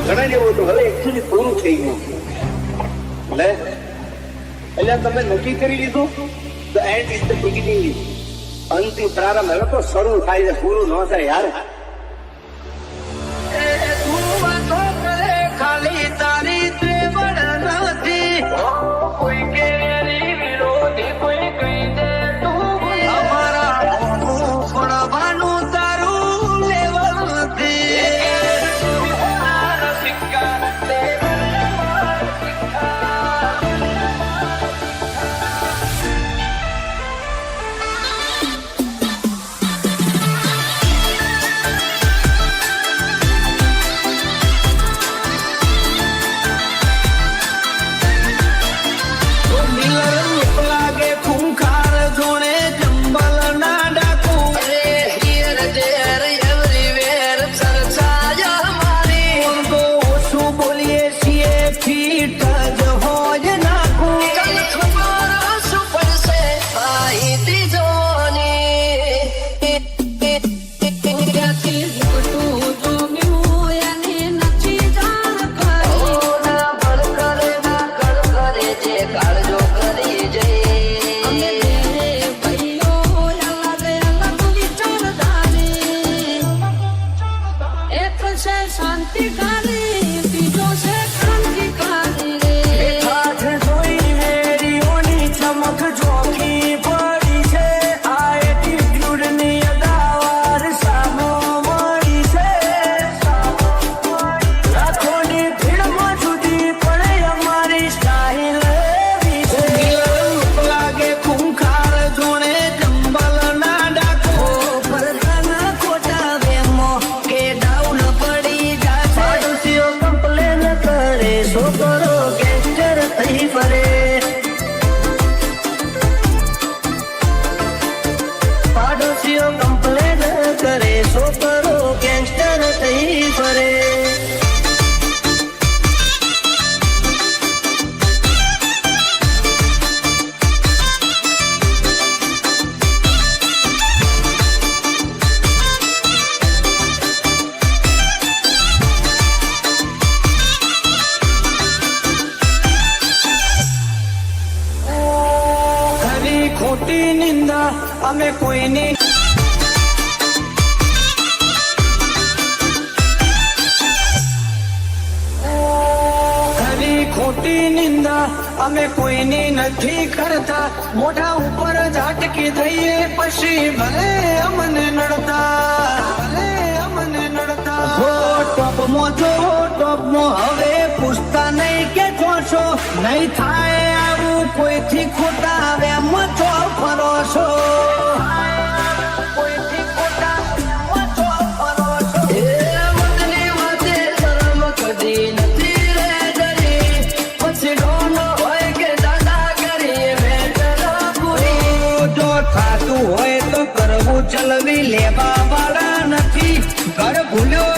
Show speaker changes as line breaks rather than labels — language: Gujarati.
ઘણા જેવું હતું, હવે એકચ્યુઅલી પૂરું થઈ ગયું. એટલે તમે નક્કી કરી લીધું, the and is the beginning. અંતિમ પ્રારંભ હવે તો શરૂ થાય છે, પૂરું ન થાય યાર.
ખાલી તારી ત્રેવડ નથી, કોઈ કે વિરોધી કોઈ કહી દે તું અમારા પડવાનું તારું લેવલ નથી. ખોટી નિંદા અમે કોઈની ખોટી નિંદા અમે કોઈની નથી કરતા. મોઢા ઉપર ઝાટકી થઈએ પછી ભલે અમને નડતા ટોપમાં જો ટોપમાં હવે પૂછતા નહીં કે જોશો નહીં થાય આવું કોઈથી ખોટા વેમ છો ફરો છો. હોય તો કરવું ચલવી લેવા વાળા નથી. ઘર ભૂલ્યો